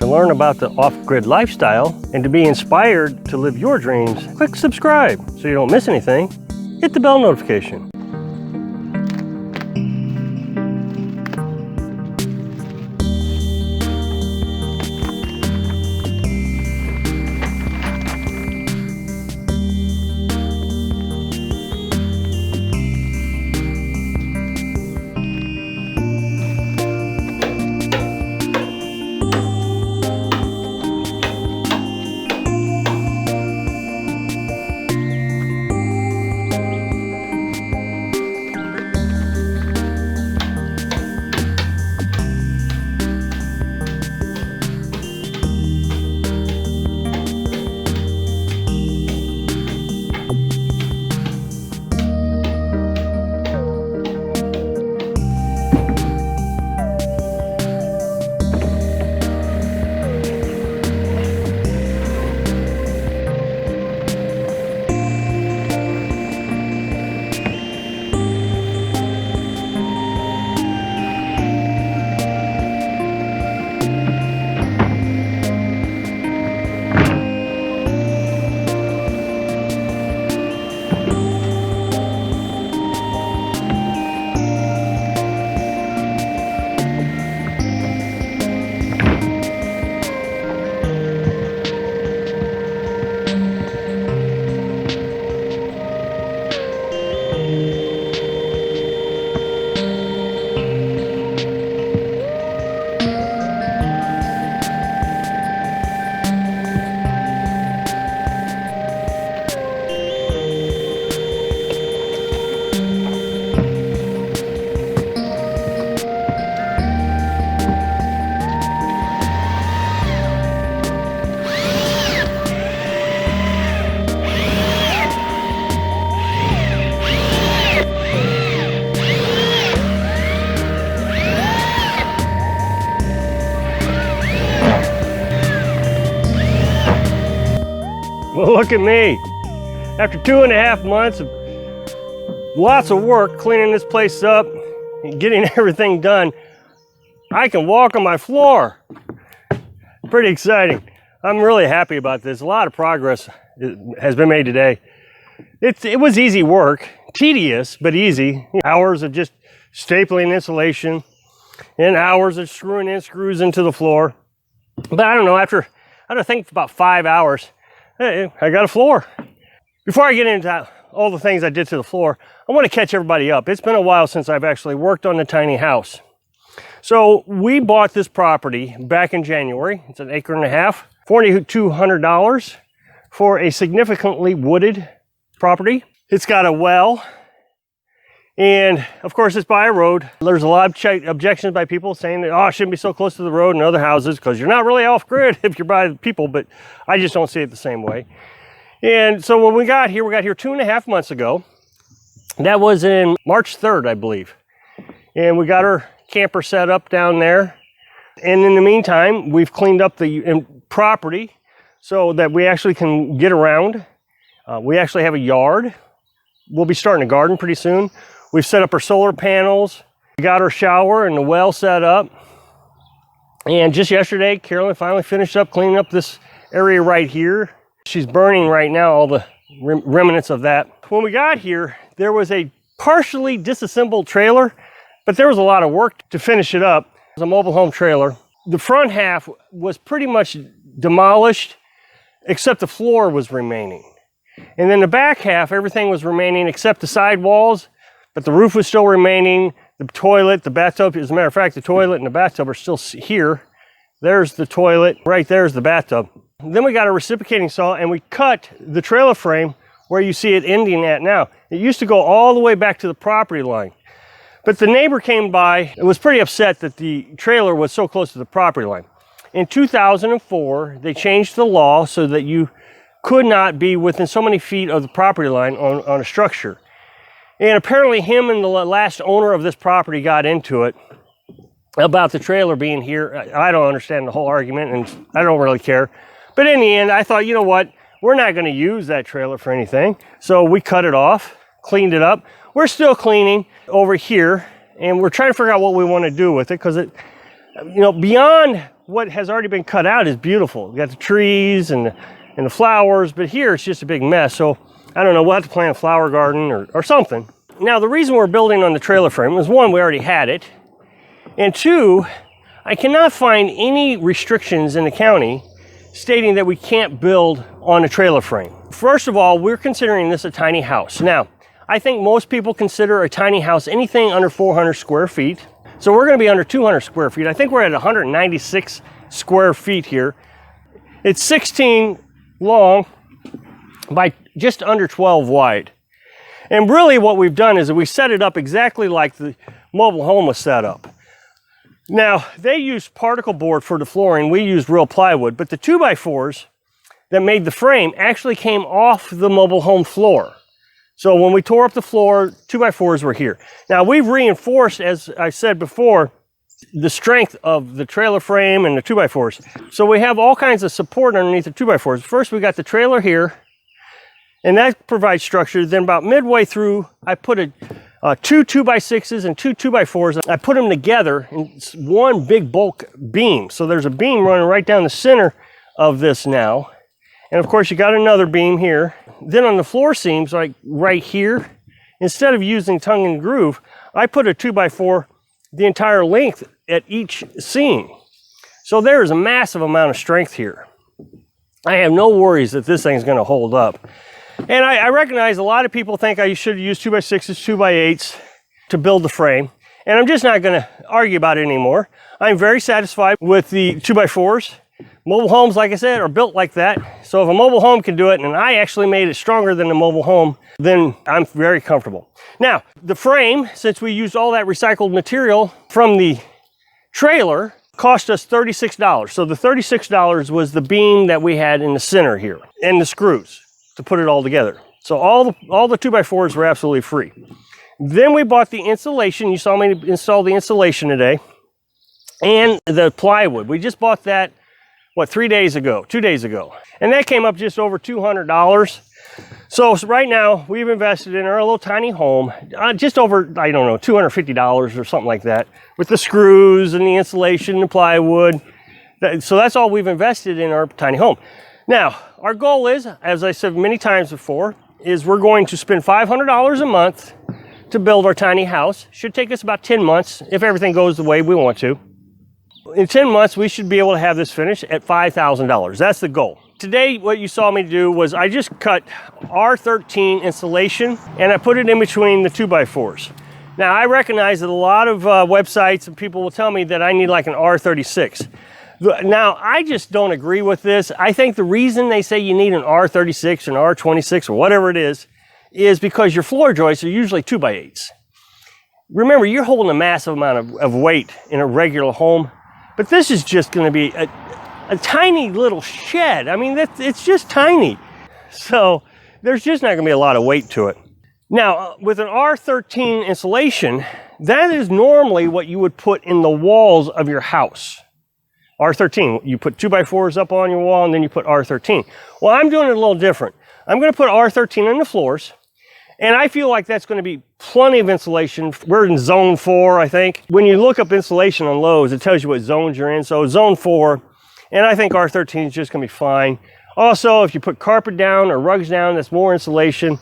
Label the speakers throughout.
Speaker 1: To learn about the off-grid lifestyle and to be inspired to live your dreams, click subscribe so you don't miss anything. Hit the bell notification. Well, look at me. After 2.5 months of lots of work cleaning this place up and getting everything done, I can walk on my floor. Pretty exciting. I'm really happy about this. A lot of progress has been made today. It was easy work, tedious, but easy. Hours of just stapling insulation and hours of screwing in screws into the floor. But I don't know, after I think about 5 hours, hey, I got a floor. Before I get into all the things I did to the floor, I want to catch everybody up. It's been a while since I've actually worked on the tiny house. So we bought this property back in January. It's 1.5 acres, $4,200 for a significantly wooded property. It's got a well, and of course it's by a road. There's a lot of objections by people saying that, oh, it shouldn't be so close to the road and other houses because you're not really off grid if you're by the people, but I just don't see it the same way. And so when we got here 2.5 months ago. That was in March 3rd, I believe. And we got our camper set up down there. And in the meantime, we've cleaned up the property so that we actually can get around. We actually have a yard. We'll be starting a garden pretty soon. We've set up our solar panels. We got our shower and the well set up. And just yesterday, Carolyn finally finished up cleaning up this area right here. She's burning right now all the remnants of that. When we got here, there was a partially disassembled trailer, but there was a lot of work to finish it up. It was a mobile home trailer. The front half was pretty much demolished, except the floor was remaining. And then the back half, everything was remaining except the side walls, but the roof was still remaining. The toilet, the bathtub, as a matter of fact, the toilet and the bathtub are still here. There's the toilet, right there's the bathtub. Then we got a reciprocating saw and we cut the trailer frame where you see it ending at now. It used to go all the way back to the property line. But the neighbor came by and was pretty upset that the trailer was so close to the property line. In 2004, they changed the law so that you could not be within so many feet of the property line on a structure. And apparently him and the last owner of this property got into it about the trailer being here. I don't understand the whole argument and I don't really care. But in the end, I thought, you know what? We're not going to use that trailer for anything. So we cut it off, cleaned it up. We're still cleaning over here and we're trying to figure out what we want to do with it because You know, beyond what has already been cut out is beautiful. We got the trees and the flowers, but here it's just a big mess. So I don't know, we'll have to plant a flower garden or something. Now, the reason we're building on the trailer frame is, one, we already had it, and two, I cannot find any restrictions in the county stating that we can't build on a trailer frame. First of all, we're considering this a tiny house. Now, I think most people consider a tiny house anything under 400 square feet. So we're going to be under 200 square feet. I think we're at 196 square feet here. It's 16 long by just under 12 wide. And really what we've done is that we set it up exactly like the mobile home was set up. Now, they used particle board for the flooring. We used real plywood, but the 2x4s that made the frame actually came off the mobile home floor. So when we tore up the floor, 2x4s were here. Now, we've reinforced, as I said before, the strength of the trailer frame and the 2x4s. So we have all kinds of support underneath the 2x4s. First, we got the trailer here, and that provides structure. Then about midway through, I put two 2x6s and two 2x4s. I put them together in one big bulk beam. So there's a beam running right down the center of this now. And of course, you got another beam here. Then on the floor seams, like right here, instead of using tongue and groove, I put a 2x4 the entire length at each seam. So there is a massive amount of strength here. I have no worries that this thing's going to hold up. And I recognize a lot of people think I should use 2x6s, 2x8s to build the frame. And I'm just not going to argue about it anymore. I'm very satisfied with the 2x4s. Mobile homes, like I said, are built like that. So if a mobile home can do it, and I actually made it stronger than a mobile home, then I'm very comfortable. Now, the frame, since we used all that recycled material from the trailer, cost us $36. So the $36 was the beam that we had in the center here, and the screws to put it all together. So all the 2x4s were absolutely free. Then we bought the insulation. You saw me install the insulation today, and the plywood. We just bought that, what, 2 days ago. And that came up just over $200. So right now, we've invested in our little tiny home, just over, I don't know, $250 or something like that, with the screws and the insulation and plywood. So that's all we've invested in our tiny home. Now, our goal is, as I said many times before, is we're going to spend $500 a month to build our tiny house. Should take us about 10 months if everything goes the way we want to. In 10 months, we should be able to have this finished at $5,000. That's the goal. Today, what you saw me do was I just cut R13 insulation and I put it in between the 2x4s. Now, I recognize that a lot of websites and people will tell me that I need like an R36. Now, I just don't agree with this. I think the reason they say you need an R36, an R26, or whatever it is because your floor joists are usually 2x8s. Remember, you're holding a massive amount of weight in a regular home, but this is just going to be a tiny little shed. I mean, it's just tiny. So there's just not going to be a lot of weight to it. Now, with an R13 insulation, that is normally what you would put in the walls of your house. R13, you put 2x4s up on your wall and then you put R13. Well, I'm doing it a little different. I'm going to put R13 on the floors, and I feel like that's going to be plenty of insulation. We're in zone 4, I think. When you look up insulation on Lowe's, it tells you what zones you're in. So zone 4, and I think R13 is just going to be fine. Also, if you put carpet down or rugs down, that's more insulation.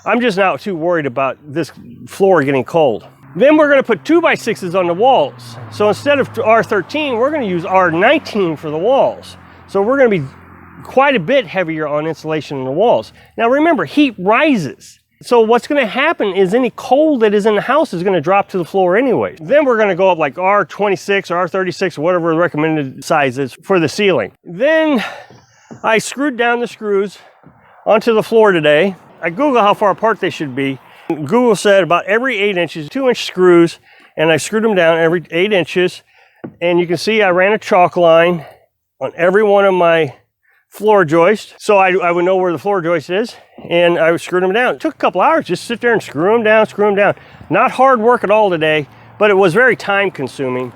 Speaker 1: I'm just not too worried about this floor getting cold. Then we're going to put 2x6s on the walls. So instead of R13, we're going to use R19 for the walls. So we're going to be quite a bit heavier on insulation in the walls. Now remember, heat rises. So what's going to happen is any cold that is in the house is going to drop to the floor anyway. Then we're going to go up like R26 or R36 or whatever the recommended size is for the ceiling. Then I screwed down the screws onto the floor today. I Googled how far apart they should be. Google said about every 8 inches, 2-inch screws, and I screwed them down every 8 inches. And you can see I ran a chalk line on every one of my floor joists, so I would know where the floor joist is, and I screwed them down. It took a couple hours, just sit there and screw them down. Not hard work at all today, but it was very time consuming.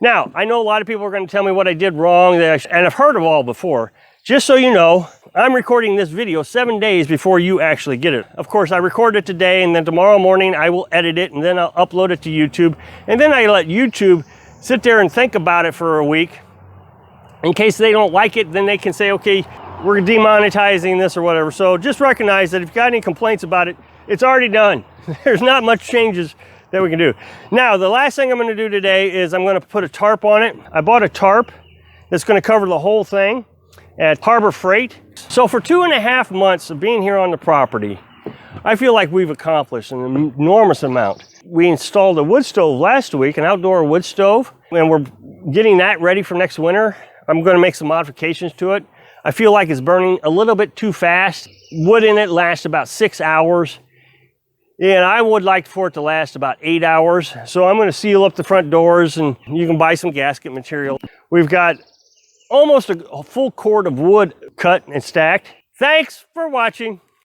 Speaker 1: Now, I know a lot of people are going to tell me what I did wrong, and I've heard of all before. Just so you know, I'm recording this video 7 days before you actually get it. Of course, I record it today, and then tomorrow morning I will edit it, and then I'll upload it to YouTube. And then I let YouTube sit there and think about it for a week. In case they don't like it, then they can say, okay, we're demonetizing this or whatever. So just recognize that if you've got any complaints about it, it's already done. There's not much changes that we can do. Now, the last thing I'm going to do today is I'm going to put a tarp on it. I bought a tarp that's going to cover the whole thing at Harbor Freight. So for 2.5 months of being here on the property, I feel like we've accomplished an enormous amount. We installed a wood stove last week, an outdoor wood stove, and we're getting that ready for next winter. I'm going to make some modifications to it. I feel like it's burning a little bit too fast. Wood in it lasts about 6 hours, and I would like for it to last about 8 hours. So I'm going to seal up the front doors, and you can buy some gasket material. We've got almost a full cord of wood cut and stacked. Thanks for watching.